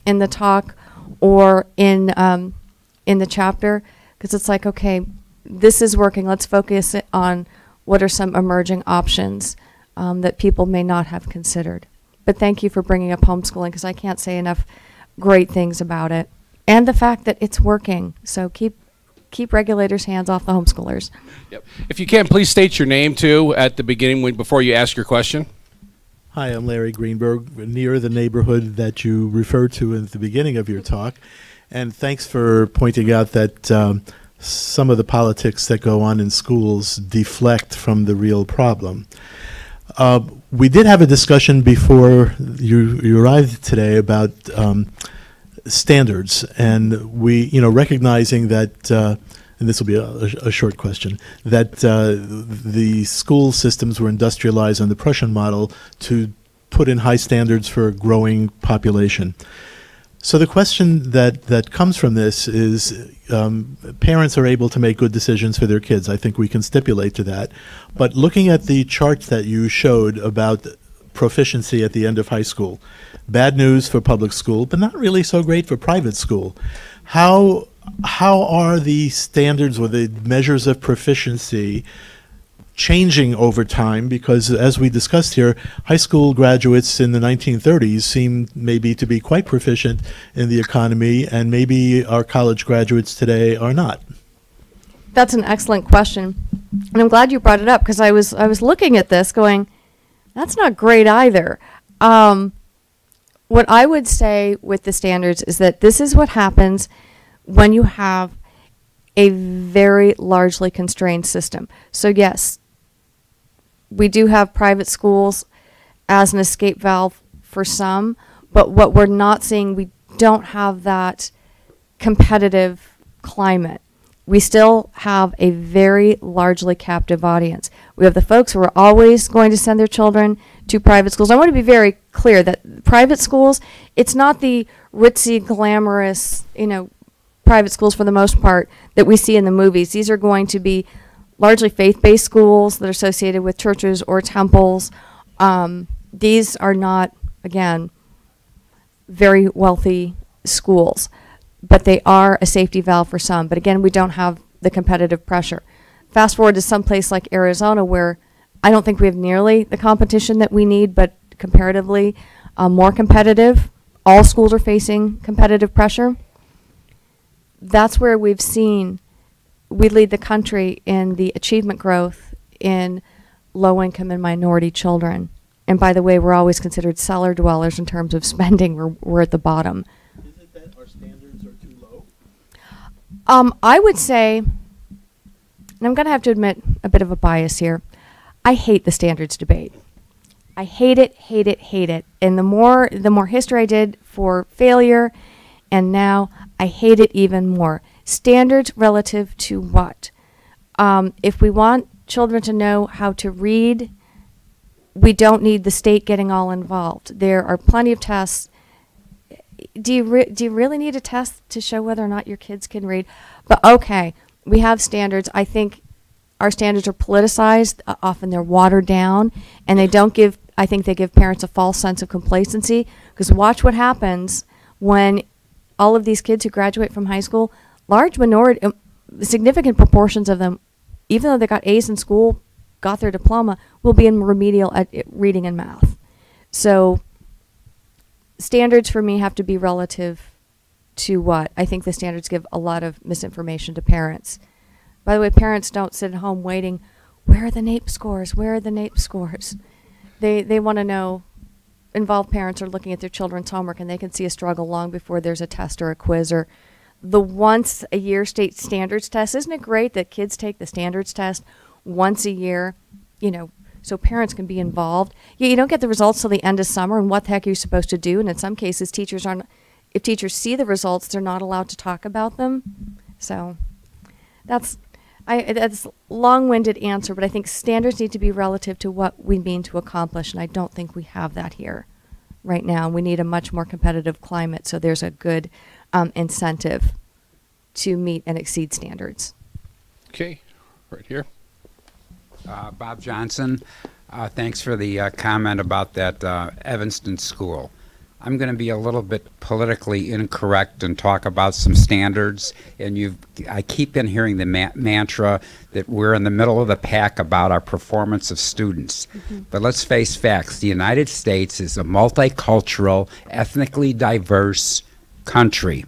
in the talk or in the chapter, because it's like, okay, this is working. Let's focus on what are some emerging options that people may not have considered. But thank you for bringing up homeschooling, because I can't say enough great things about it, and the fact that it's working. So keep regulators' hands off the homeschoolers. Yep. If you can, please state your name too at the beginning before you ask your question. Hi, I'm Larry Greenberg, near the neighborhood that you referred to at the beginning of your talk. And thanks for pointing out that some of the politics that go on in schools deflect from the real problem. We did have a discussion before you arrived today about standards, and we, recognizing that, and this will be a short question, that the school systems were industrialized on the Prussian model to put in high standards for a growing population. So the question that comes from this is parents are able to make good decisions for their kids. I think we can stipulate to that. But looking at the charts that you showed about proficiency at the end of high school, bad news for public school, but not really so great for private school. How are the standards or the measures of proficiency changing over time, because as we discussed here, high school graduates in the 1930s seemed maybe to be quite proficient in the economy, and maybe our college graduates today are not. That's an excellent question, and I'm glad you brought it up, because I was looking at this going, that's not great either. What I would say with the standards is that this is what happens when you have a very largely constrained system. So yes, we do have private schools as an escape valve for some, but what we're not seeing, we don't have that competitive climate. We still have a very largely captive audience. We have the folks who are always going to send their children to private schools. I want to be very clear that private schools, it's not the ritzy, glamorous, private schools for the most part that we see in the movies. These are going to be largely faith-based schools that are associated with churches or temples. These are not, again, very wealthy schools, but they are a safety valve for some. But again, we don't have the competitive pressure. Fast forward to some place like Arizona, where I don't think we have nearly the competition that we need, but comparatively more competitive. All schools are facing competitive pressure. That's where we've seen we lead the country in the achievement growth in low-income and minority children. And by the way, we're always considered cellar dwellers in terms of spending. We're at the bottom. Is it that our standards are too low? I would say, and I'm going to have to admit a bit of a bias here, I hate the standards debate. I hate it, hate it, hate it. And the more history I did for failure, and now I hate it even more. Standards relative to what? If we want children to know how to read, we don't need the state getting all involved. There are plenty of tests. Do you really need a test to show whether or not your kids can read? But okay, we have standards. I think our standards are politicized. Often they're watered down, and they don't give, I think they give parents a false sense of complacency, because watch what happens when all of these kids who graduate from high school, large minority, significant proportions of them, even though they got A's in school, got their diploma, will be in remedial at reading and math. So standards for me have to be relative to what? I think the standards give a lot of misinformation to parents. By the way, parents don't sit at home waiting, where are the NAEP scores? Where are the NAEP scores? They want to know. Involved parents are looking at their children's homework, and they can see a struggle long before there's a test or a quiz or the once a year state standards test. Isn't it great that kids take the standards test once a year, so parents can be involved? Yeah, you don't get the results till the end of summer, and what the heck are you supposed to do? And in some cases, if teachers see the results, they're not allowed to talk about them. So that's a long-winded answer, but I think standards need to be relative to what we mean to accomplish, and I don't think we have that here right now. We need a much more competitive climate, so there's a good incentive to meet and exceed standards. Okay, right here. Bob Johnson, thanks for the comment about that Evanston school. I'm going to be a little bit politically incorrect and talk about some standards. And I keep on hearing the mantra that we're in the middle of the pack about our performance of students. Mm-hmm. But let's face facts. The United States is a multicultural, ethnically diverse country.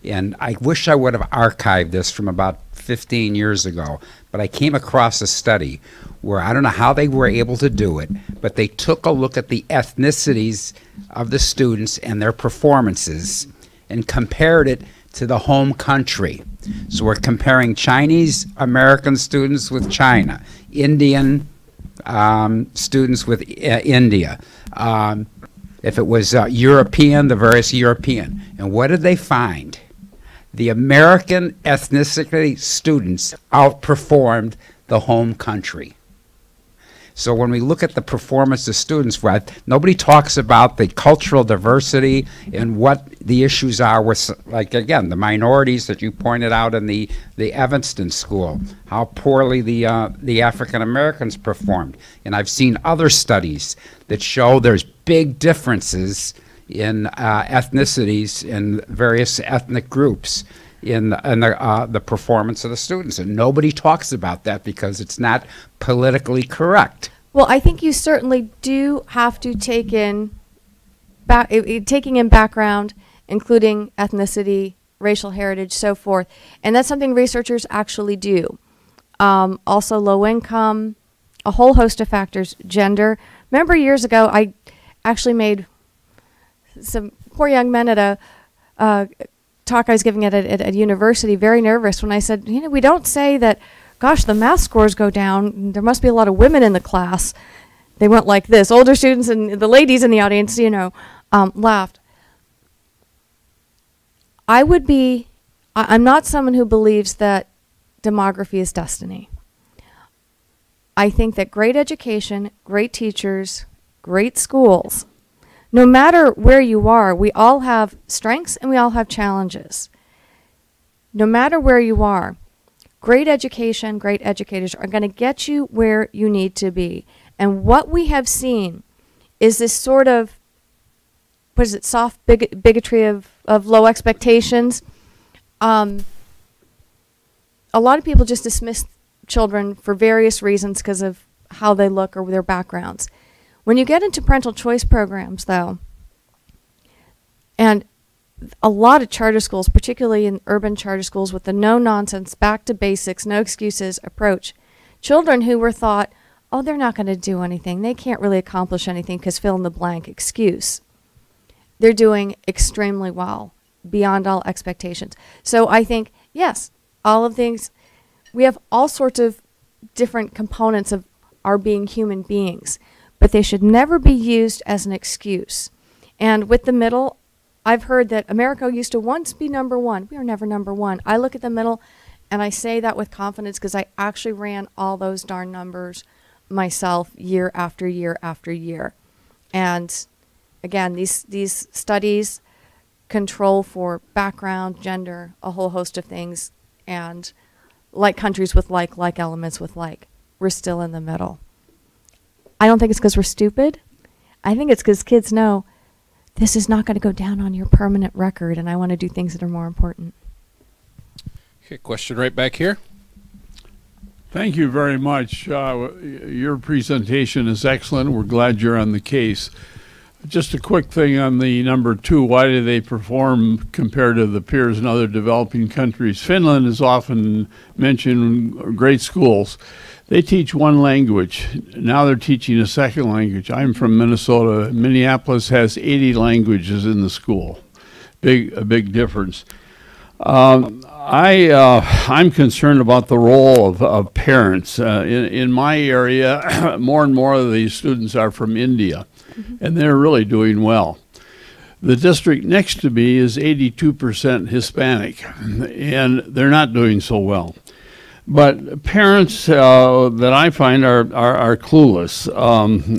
And I wish I would have archived this from about 15 years ago. But I came across a study where I don't know how they were able to do it, but they took a look at the ethnicities of the students and their performances and compared it to the home country. So we're comparing Chinese American students with China, Indian students with India. If it was European, the various European. And what did they find? The American ethnicity students outperformed the home country. So when we look at the performance of students, nobody talks about the cultural diversity and what the issues are with, like, again, the minorities that you pointed out in the Evanston school, how poorly the African Americans performed. And I've seen other studies that show there's big differences in ethnicities in various ethnic groups. in the performance of the students. And nobody talks about that because it's not politically correct. Well, I think you certainly do have to take in taking in background, including ethnicity, racial heritage, so forth. And that's something researchers actually do. Also low income, a whole host of factors, gender. Remember years ago, I actually made some poor young men at a talk I was giving at a university very nervous when I said, you know, we don't say that, gosh, the math scores go down. There must be a lot of women in the class. They went like this. Older students and the ladies in the audience, you know, laughed. I'm not someone who believes that demography is destiny. I think that great education, great teachers, great schools, no matter where you are, we all have strengths and we all have challenges. No matter where you are, great education, great educators are going to get you where you need to be. And what we have seen is this sort of, what is it, soft bigotry of low expectations. A lot of people just dismiss children for various reasons because of how they look or their backgrounds. When you get into parental choice programs, though, and a lot of charter schools, particularly in urban charter schools with the no-nonsense, back to basics, no excuses approach, children who were thought, oh, they're not going to do anything, they can't really accomplish anything because fill in the blank excuse, they're doing extremely well, beyond all expectations. So I think, yes, all of things, we have all sorts of different components of our being human beings, but they should never be used as an excuse. And with the middle, I've heard that America used to once be number one. We are never number one. I look at the middle, and I say that with confidence because I actually ran all those darn numbers myself year after year after year. And again, these studies control for background, gender, a whole host of things, and like countries with like elements with like, we're still in the middle. I don't think it's because we're stupid. I think it's because kids know this is not going to go down on your permanent record, and I want to do things that are more important. Okay, question right back here. Thank you very much. Your presentation is excellent. We're glad you're on the case. Just a quick thing on the number 2. Why do they perform compared to the peers in other developing countries? Finland is often mentioned in great schools. They teach one language. Now they're teaching a second language. I'm from Minnesota. Minneapolis has 80 languages in the school. A big difference. I'm concerned about the role of parents. In my area, more and more of these students are from India, and they're really doing well. The district next to me is 82% Hispanic, and they're not doing so well. But parents that I find are clueless,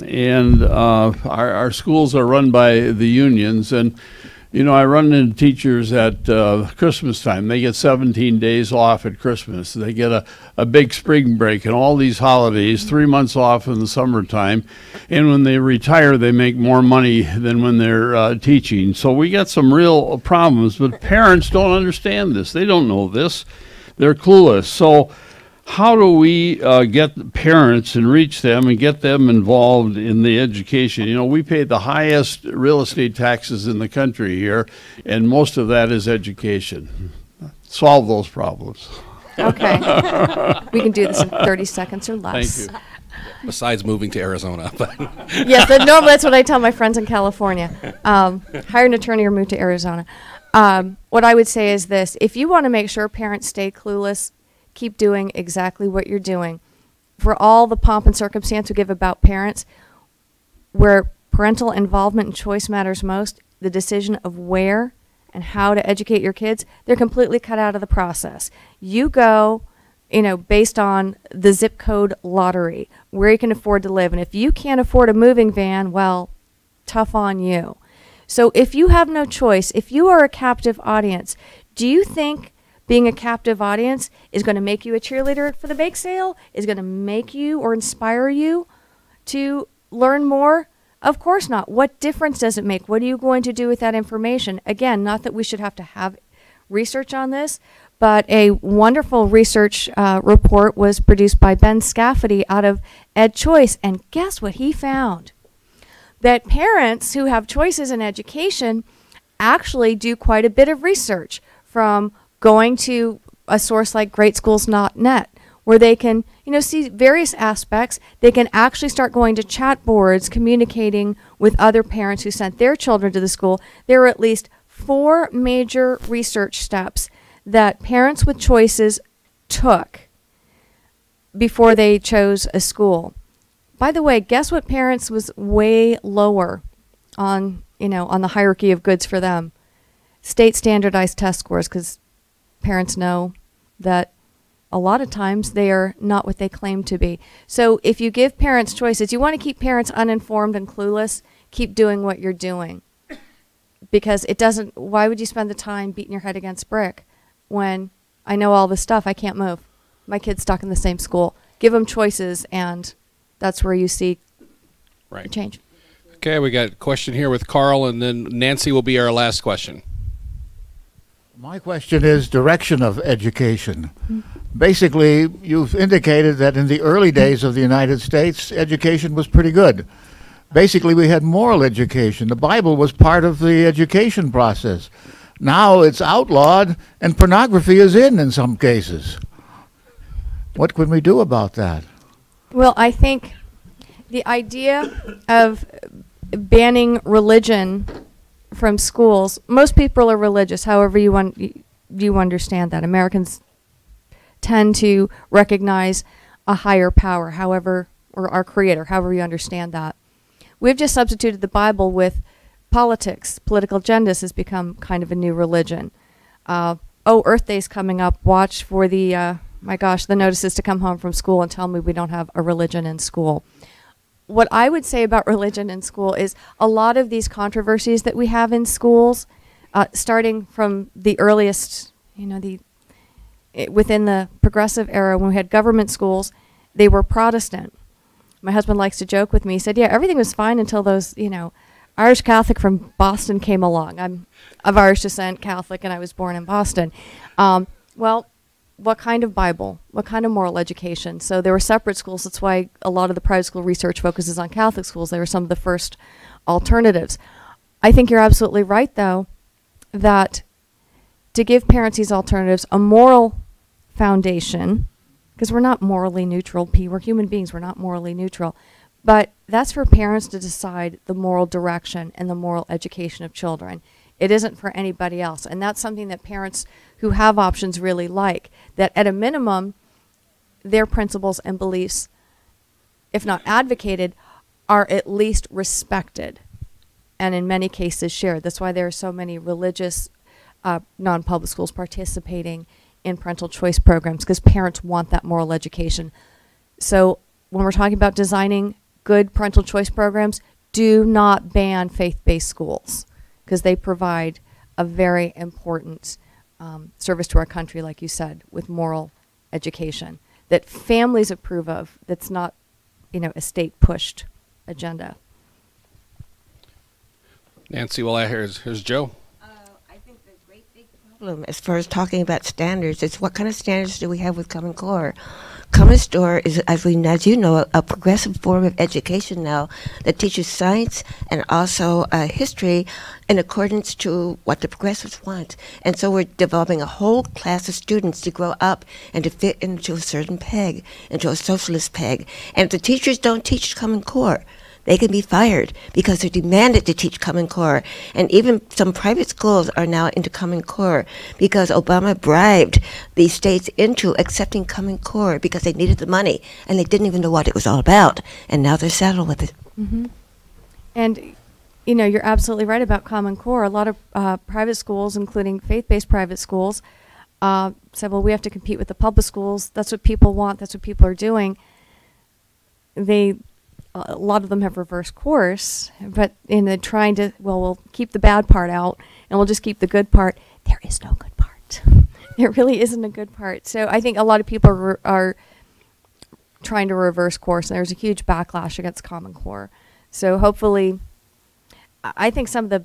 and our schools are run by the unions. And you know, I run into teachers at Christmas time. They get 17 days off at Christmas. They get a big spring break and all these holidays, 3 months off in the summertime. And when they retire, they make more money than when they're teaching. So we got some real problems. But parents don't understand this. They don't know this. They're clueless. So how do we get the parents and reach them and get them involved in the education? You know, we pay the highest real estate taxes in the country here, and most of that is education. Solve those problems. Okay. We can do this in 30 seconds or less. Thank you. Besides moving to Arizona. Yes, normally that's what I tell my friends in California. Hire an attorney or move to Arizona. What I would say is this. If you want to make sure parents stay clueless, keep doing exactly what you're doing. For all the pomp and circumstance we give about parents, where parental involvement and choice matters most, the decision of where and how to educate your kids, they're completely cut out of the process. You go, you know, based on the zip code lottery, where you can afford to live. And if you can't afford a moving van, well, tough on you. So if you have no choice, if you are a captive audience, do you think being a captive audience is going to make you a cheerleader for the bake sale? Is going to make you or inspire you to learn more? Of course not. What difference does it make? What are you going to do with that information? Again, not that we should have to have research on this, but a wonderful research report was produced by Ben Scafferty out of Ed Choice, and guess what he found? That parents who have choices in education actually do quite a bit of research, from going to a source like greatschools.net, where they can, see various aspects. They can actually start going to chat boards, communicating with other parents who sent their children to the school. There are at least 4 major research steps that parents with choices took before they chose a school. By the way, guess what parents was way lower on, on the hierarchy of goods for them? State standardized test scores, because parents know that a lot of times they are not what they claim to be. So if you give parents choices, you want to keep parents uninformed and clueless, keep doing what you're doing. Because it doesn't, why would you spend the time beating your head against brick when I know all this stuff, I can't move. My kid's stuck in the same school. Give them choices, and that's where you see change. Okay, we got a question here with Carl, and then Nancy will be our last question. My question is direction of education. Basically, you've indicated that in the early days of the United States, education was pretty good. Basically, we had moral education. The Bible was part of the education process. Now it's outlawed, and pornography is in some cases. What can we do about that? Well, I think the idea of banning religion from schools, most people are religious, however you understand that. Americans tend to recognize a higher power, however, or our creator, however you understand that. We've just substituted the Bible with politics. Political agendas has become kind of a new religion. Earth Day's coming up. Watch for the, the notices to come home from school and tell me we don't have a religion in school. What I would say about religion in school is a lot of these controversies that we have in schools, starting from the earliest, within the progressive era when we had government schools, they were Protestant. My husband likes to joke with me. He said, yeah, everything was fine until those, Irish Catholic from Boston came along. I'm of Irish descent, Catholic, and I was born in Boston. Well, what kind of Bible? What kind of moral education? So there were separate schools. That's why a lot of the private school research focuses on Catholic schools. They were some of the first alternatives. I think you're absolutely right, though, that to give parents these alternatives a moral foundation, because we're not morally neutral, we're human beings, we're not morally neutral, but that's for parents to decide the moral direction and the moral education of children. It isn't for anybody else, and that's something that parents who have options really like, that at a minimum, their principles and beliefs, if not advocated, are at least respected, and in many cases shared. That's why there are so many religious non-public schools participating in parental choice programs, because parents want that moral education. So when we're talking about designing good parental choice programs, do not ban faith-based schools, because they provide a very important service to our country, like you said, with moral education that families approve of, that's not, a state-pushed agenda. Nancy, well, here's Joe. I think the great big problem as far as talking about standards is what kind of standards do we have with Common Core? Common Core is, as you know, a progressive form of education now that teaches science and also history in accordance to what the progressives want. And so we're developing a whole class of students to grow up and to fit into a certain peg, into a socialist peg. And if the teachers don't teach Common Core, they can be fired because they're demanded to teach Common Core. And even some private schools are now into Common Core because Obama bribed these states into accepting Common Core because they needed the money and they didn't even know what it was all about. And now they're saddled with it. Mm-hmm. And, you're absolutely right about Common Core. A lot of private schools, including faith-based private schools, said, well, we have to compete with the public schools. That's what people want. That's what people are doing. A lot of them have reversed course, but in the trying to, we'll keep the bad part out and we'll just keep the good part. There is no good part. There really isn't a good part. So I think a lot of people are trying to reverse course, and there's a huge backlash against Common Core. So hopefully, I think some of the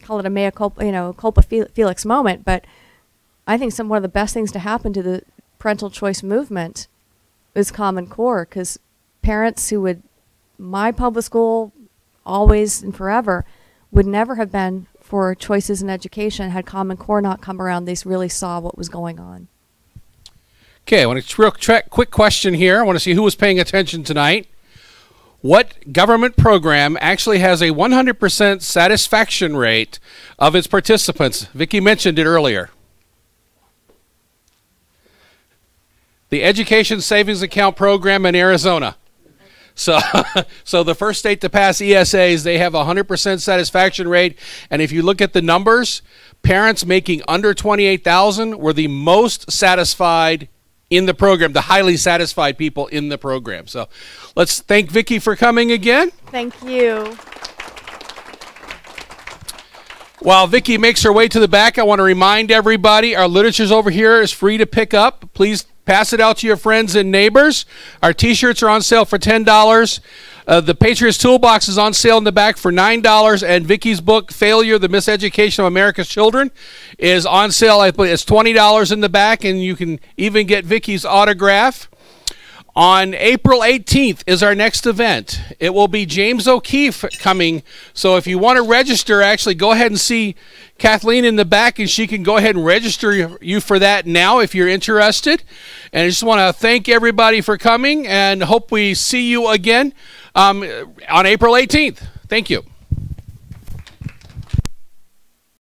call it a mea culpa, culpa felix moment, but I think one of the best things to happen to the parental choice movement is Common Core, because parents who would, my public school, always and forever, would never have been for choices in education had Common Core not come around. They really saw what was going on. Okay, I want to quick question here. I want to see who was paying attention tonight. What government program actually has a 100% satisfaction rate of its participants? Vicki mentioned it earlier. The Education Savings Account program in Arizona. So, so the first state to pass ESAs, they have a 100% satisfaction rate. And if you look at the numbers, parents making under $28,000 were the most satisfied in the program, the highly satisfied people in the program. So let's thank Vicki for coming again. Thank you. While Vicki makes her way to the back, I want to remind everybody our literature's over here is free to pick up. Please pass it out to your friends and neighbors. Our t-shirts are on sale for $10. The Patriot's Toolbox is on sale in the back for $9. And Vicki's book, Failure, The Miseducation of America's Children, is on sale. I believe it's $20 in the back, and you can even get Vicki's autograph. On April 18th is our next event. It will be James O'Keefe coming. So if you want to register, actually go ahead and see Kathleen in the back, and she can go ahead and register you for that now if you're interested. And I just want to thank everybody for coming and hope we see you again on April 18th. Thank you.